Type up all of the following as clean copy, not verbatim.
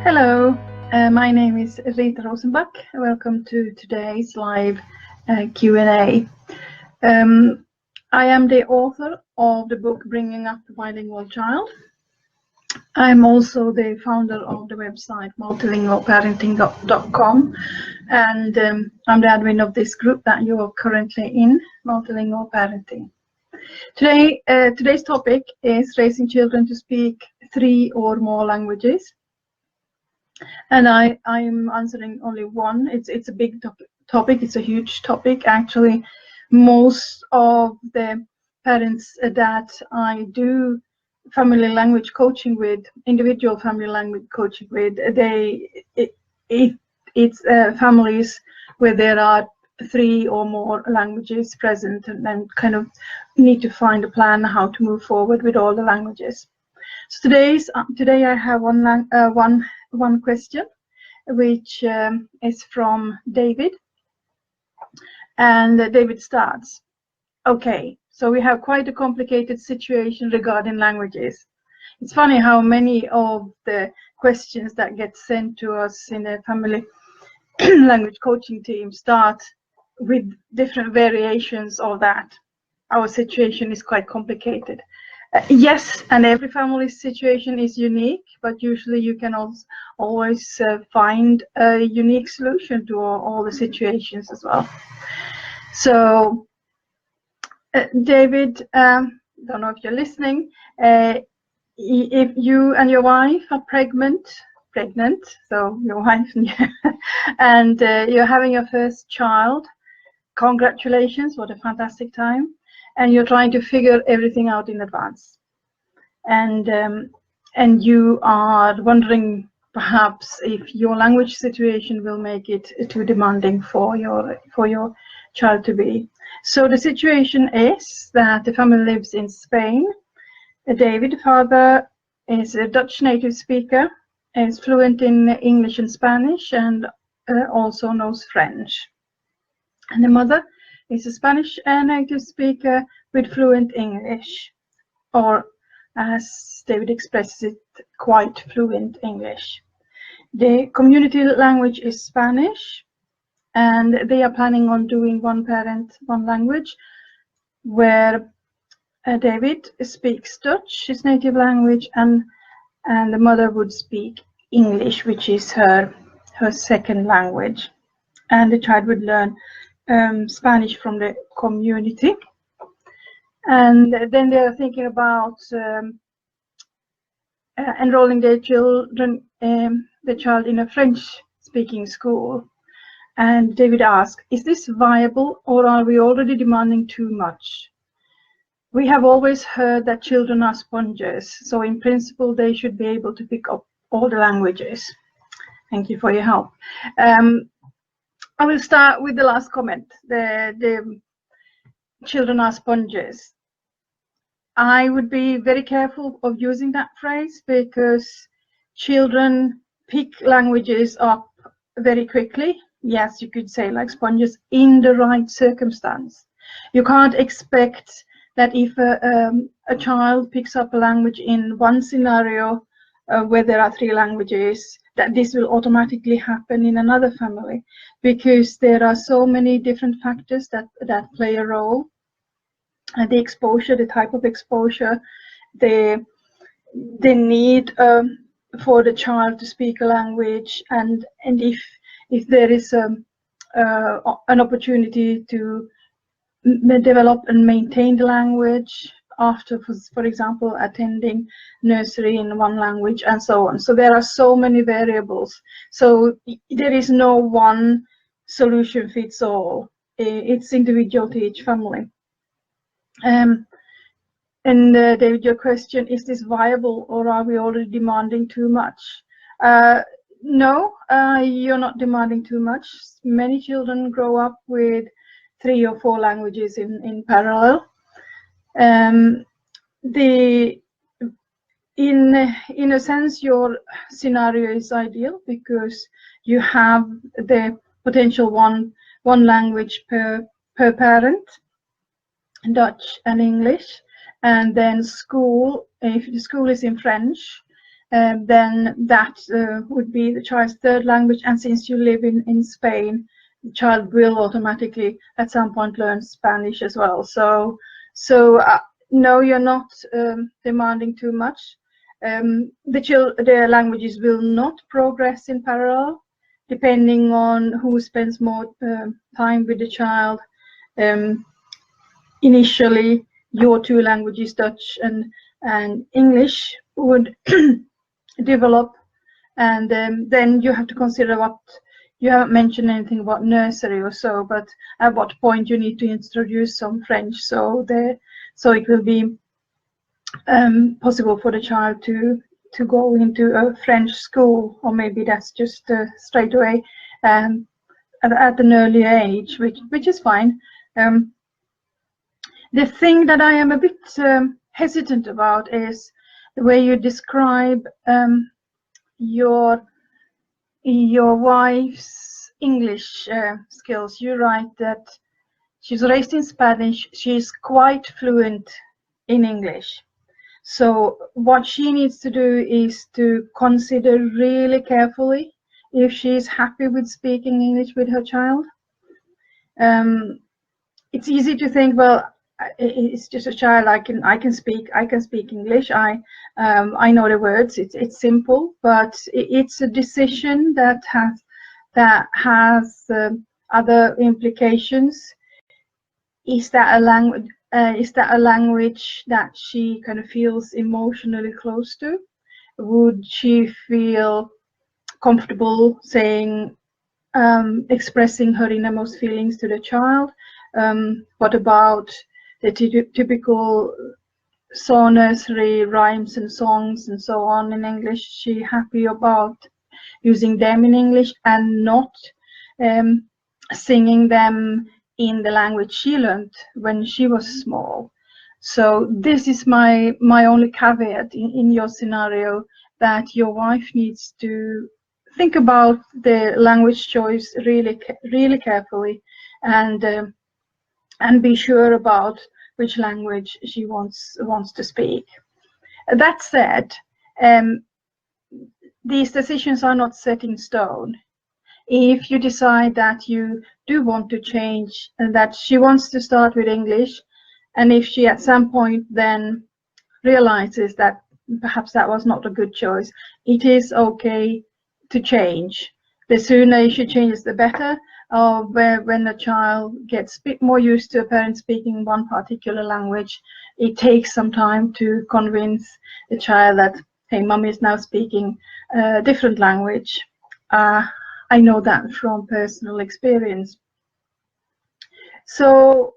Hello, my name is Rita Rosenbach. Welcome to today's live Q&A. I am the author of the book Bringing Up the Bilingual Child. I'm also the founder of the website multilingualparenting.com, and I'm the admin of this group that you are currently in, Multilingual Parenting. Today's topic is raising children to speak 3 or more languages. And I'm answering only one. It's a big topic. It's a huge topic. Actually, most of the parents that I do family language coaching with, individual family language coaching with, it's families where there are 3 or more languages present, and then kind of need to find a plan how to move forward with all the languages. So today I have one question, which is from David, and David starts. Okay, so we have quite a complicated situation regarding languages. It's funny how many of the questions that get sent to us in the family language coaching team start with different variations of that. Our situation is quite complicated. Yes, and every family's situation is unique, but usually you can always find a unique solution to all the situations as well. So, David, don't know if you're listening. If you and your wife are pregnant, so your wife and you're having your first child, congratulations! What a fantastic time. And you're trying to figure everything out in advance, and you are wondering perhaps if your language situation will make it too demanding for your child to be. So the situation is that the family lives in Spain. David, father, is a Dutch native speaker, is fluent in English and Spanish, and also knows French. And the mother is a Spanish native speaker with fluent English, or as David expresses it, quite fluent English. The community language is Spanish, and they are planning on doing one parent, one language, where David speaks Dutch, his native language, and the mother would speak English, which is her second language. And the child would learn Spanish from the community, and then they are thinking about enrolling their the child in a French-speaking school. And David asked, "Is this viable, or are we already demanding too much? We have always heard that children are sponges, so in principle they should be able to pick up all the languages." Thank you for your help. I will start with the last comment. The children are sponges. I would be very careful of using that phrase, because children pick languages up very quickly. Yes, you could say like sponges in the right circumstance. You can't expect that if a child picks up a language in one scenario where there are 3 languages, that this will automatically happen in another family, because there are so many different factors that play a role. The exposure, the type of exposure, the need for the child to speak a language, and if there is an opportunity to develop and maintain the language after, for example, attending nursery in one language, and so on. So there are so many variables. So there is no one solution fits all. It's individual to each family. And David, your question, is this viable, or are we already demanding too much? No, you're not demanding too much. Many children grow up with 3 or 4 languages in parallel. In a sense, your scenario is ideal, because you have the potential one language per parent, Dutch and English, and then school, if the school is in French, then that would be the child's third language. And since you live in Spain, the child will automatically at some point learn Spanish as well. So no, you're not demanding too much. The languages will not progress in parallel, depending on who spends more time with the child. Initially, your two languages, Dutch and English, would develop, and then you have to consider what, you haven't mentioned anything about nursery or so, but at what point you need to introduce some French, so it will be possible for the child to go into a French school, or maybe that's just straight away at an early age, which is fine. The thing that I am a bit hesitant about is the way you describe your wife's English skills. You write that she's raised in Spanish, she's quite fluent in English. So what she needs to do is to consider really carefully if she's happy with speaking English with her child. It's easy to think, well, it's just a child. I can speak English. I know the words. It's simple, but it's a decision that has other implications. Is that a language? Is that a language that she kind of feels emotionally close to? Would she feel comfortable saying, expressing her innermost feelings to the child? What about the typical nursery rhymes and songs and so on in English? Is she happy about using them in English and not singing them in the language she learned when she was small? So this is my only caveat in your scenario, that your wife needs to think about the language choice really carefully, and be sure about which language she wants to speak. That said, these decisions are not set in stone. If you decide that you do want to change and that she wants to start with English, and if she at some point then realizes that perhaps that was not a good choice, it is okay to change. The sooner she changes, the better. When the child gets a bit more used to a parent speaking one particular language, it takes some time to convince the child that, hey, mommy is now speaking a different language. I know that from personal experience. So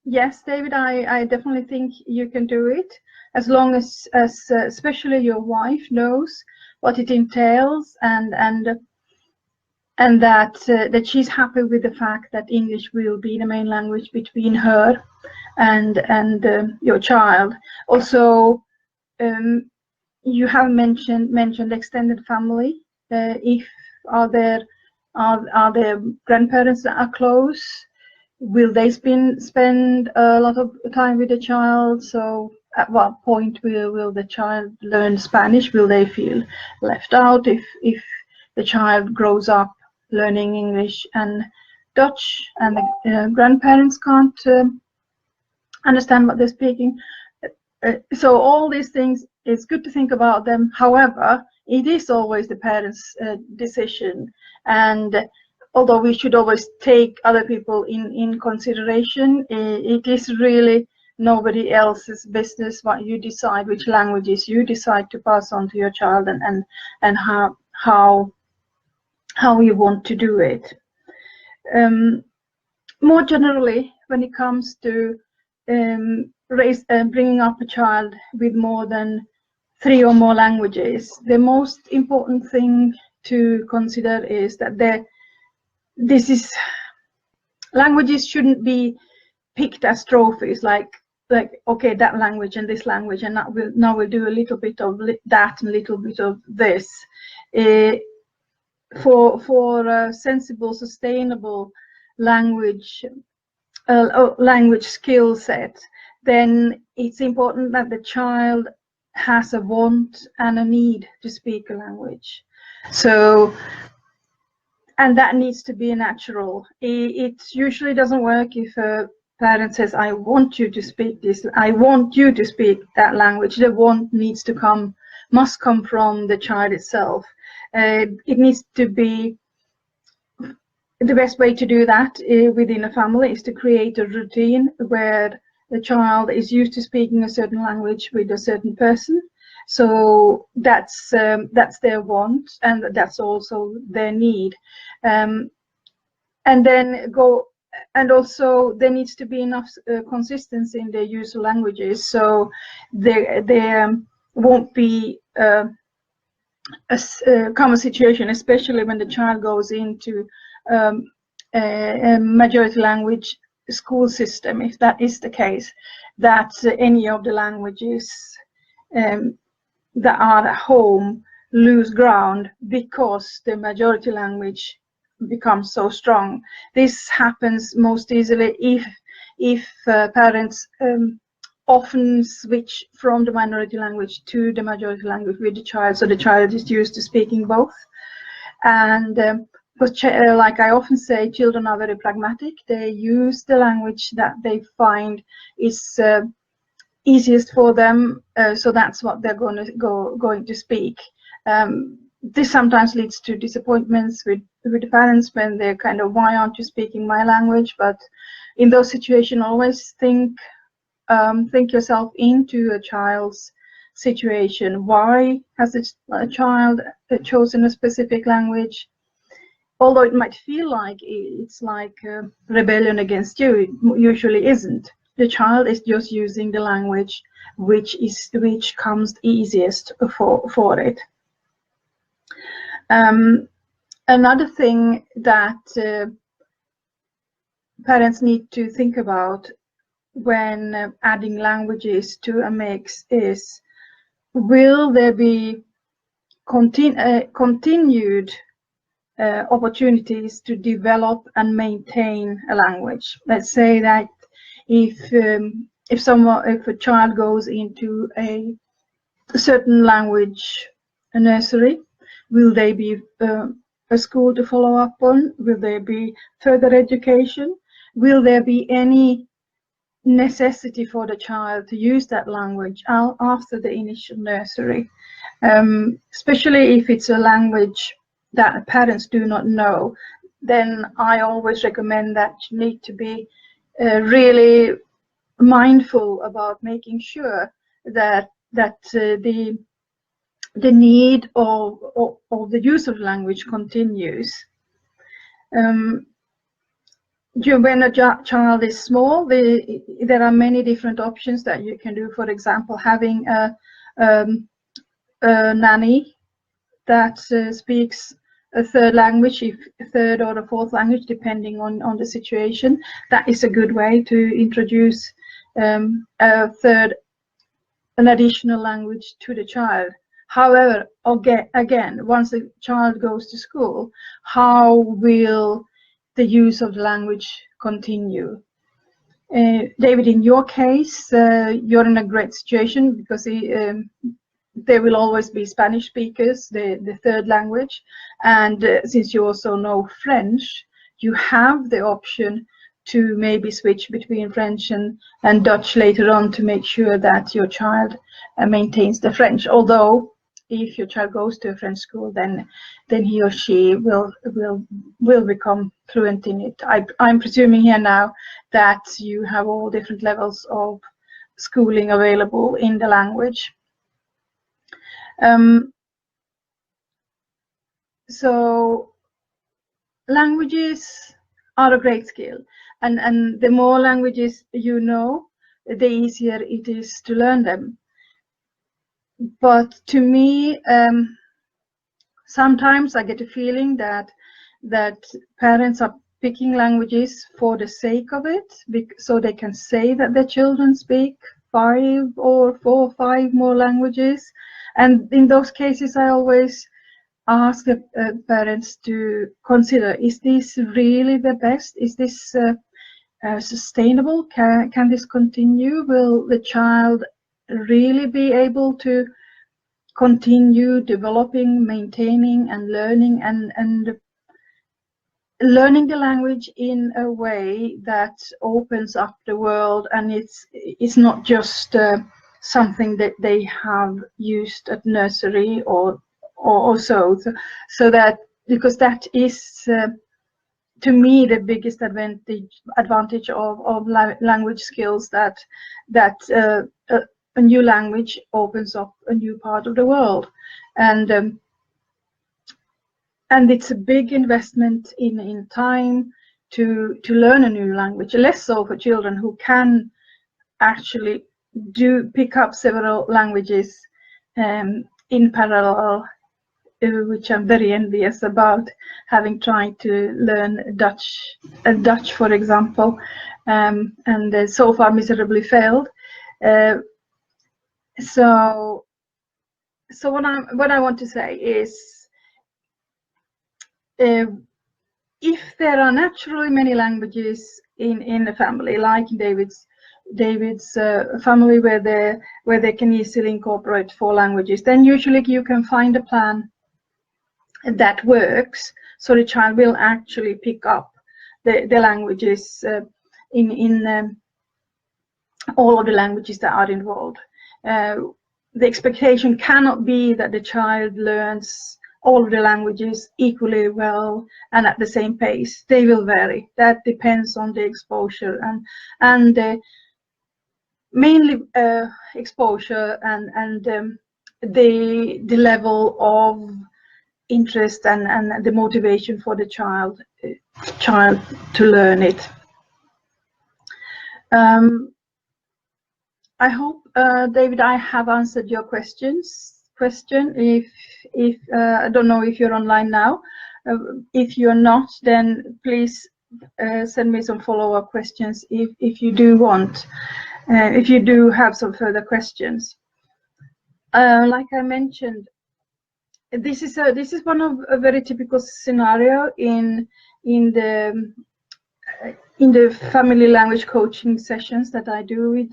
yes, David, I definitely think you can do it, as long as especially your wife knows what it entails, and that she's happy with the fact that English will be the main language between her and your child. Also, you have mentioned extended family. If are there grandparents that are close? Will they spend a lot of time with the child? So at what point will the child learn Spanish? Will they feel left out if the child grows up learning English and Dutch, and the grandparents can't understand what they're speaking? So all these things, it's good to think about them. However, it is always the parents' decision, and although we should always take other people in consideration, it is really nobody else's business what you decide, which languages you decide to pass on to your child, and how you want to do it. More generally, when it comes to bringing up a child with more than 3 or more languages, the most important thing to consider is that languages shouldn't be picked as trophies, like okay, that language and this language, and now we'll do a little bit of that and a little bit of this. For a sensible, sustainable language skill set, then it's important that the child has a want and a need to speak a language. So, and that needs to be natural. It usually doesn't work if a parent says, I want you to speak this, I want you to speak that language. The want must come from the child itself. It needs to be, the best way to do that within a family is to create a routine where the child is used to speaking a certain language with a certain person. So that's their want, and that's also their need. And then also there needs to be enough consistency in their use of languages, so there won't be a common situation, especially when the child goes into a majority language school system, if that is the case, that any of the languages that are at home lose ground because the majority language becomes so strong. This happens most easily if parents often switch from the minority language to the majority language with the child, so the child is used to speaking both. And because, like I often say, children are very pragmatic. They use the language that they find is easiest for them, so that's what they're going to speak. This sometimes leads to disappointments with the parents when they're kind of, why aren't you speaking my language? But in those situations, always think yourself into a child's situation. Why has a child chosen a specific language? Although it might feel like it's like a rebellion against you, it usually isn't. The child is just using the language which comes easiest for it. Another thing that parents need to think about when adding languages to a mix is, will there be continued opportunities to develop and maintain a language? Let's say that if a child goes into a certain language nursery, will there be a school to follow up on? Will there be further education? Will there be any necessity for the child to use that language after the initial nursery? Especially if it's a language that parents do not know, then I always recommend that you need to be really mindful about making sure that the need of the use of language continues. When a child is small, there are many different options that you can do. For example, having a nanny that speaks a third language, if a third or a fourth language, depending on the situation. That is a good way to introduce an additional language to the child. However, again, once the child goes to school, how will the use of the language continue? David, in your case, you're in a great situation because there will always be Spanish speakers, the third language, and since you also know French, you have the option to maybe switch between French and Dutch later on to make sure that your child maintains the French. Although if your child goes to a French school, then he or she will become fluent in it. I'm presuming here now that you have all different levels of schooling available in the language. So languages are a great skill, and the more languages you know, the easier it is to learn them. But to me, sometimes I get a feeling that parents are picking languages for the sake of it, so they can say that their children speak 5 or 4 or 5 more languages. And in those cases, I always ask parents to consider, is this really the best? Is this sustainable? Can this continue? Will the child really be able to continue developing, maintaining, and learning and learning the language in a way that opens up the world, and it's not just something that they have used at nursery or so that, because that is to me the biggest advantage of language skills, that a new language opens up a new part of the world, and it's a big investment in time to learn a new language. Less so for children who can actually pick up several languages in parallel, which I'm very envious about, having tried to learn Dutch, for example, and so far miserably failed. So what I want to say is, if there are naturally many languages in a family, like David's family, where they can easily incorporate 4 languages, then usually you can find a plan that works, so the child will actually pick up the languages in all of the languages that are involved. The expectation cannot be that the child learns all of the languages equally well and at the same pace. They will vary. That depends on the exposure and mainly exposure and the level of interest and the motivation for the child to learn it. I hope, David, I have answered your question. If I don't know if you're online now. If you're not, then please send me some follow-up questions if you do want. If you do have some further questions. Like I mentioned, this is one of a very typical scenario in the family language coaching sessions that I do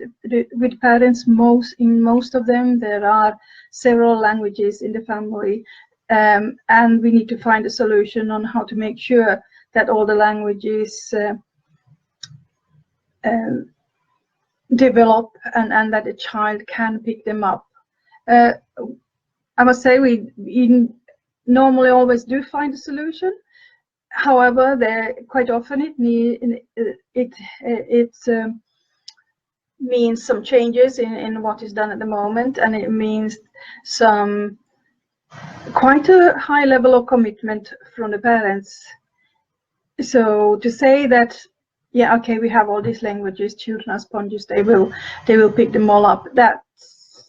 with parents. In most of them there are several languages in the family, and we need to find a solution on how to make sure that all the languages develop and that the child can pick them up. I must say we normally always do find a solution. However, quite often it means some changes in what is done at the moment, and it means quite a high level of commitment from the parents. So to say that, yeah, okay, we have all these languages, children are sponges, they will pick them all up, that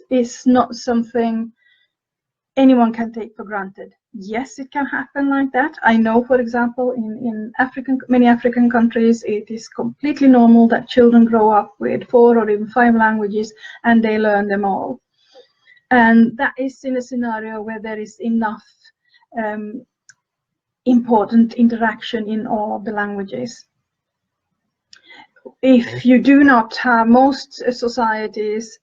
is not something anyone can take for granted. Yes, it can happen like that. I know, for example, in many African countries, it is completely normal that children grow up with 4 or even 5 languages and they learn them all. And that is in a scenario where there is enough important interaction in all of the languages. If you do not have, most societies,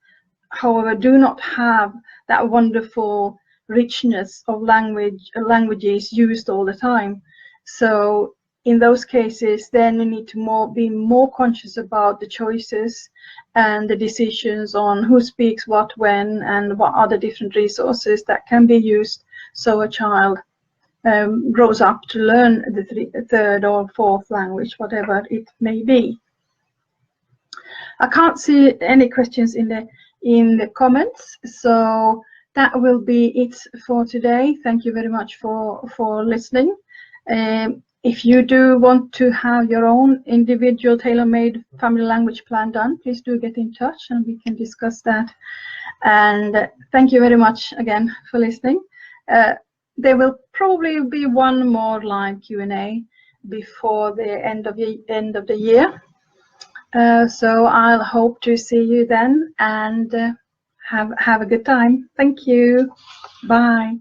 however, do not have that wonderful richness of languages used all the time. So in those cases, then we need to be more conscious about the choices and the decisions on who speaks what when and what are the different resources that can be used, so a child grows up to learn the 3rd or 4th language, whatever it may be. I can't see any questions in the comments, so that will be it for today. Thank you very much for listening. If you do want to have your own individual tailor-made family language plan done, please do get in touch and we can discuss that. And thank you very much again for listening. There will probably be one more live Q&A before the end of the year. So I'll hope to see you then, and have a good time. Thank you. Bye.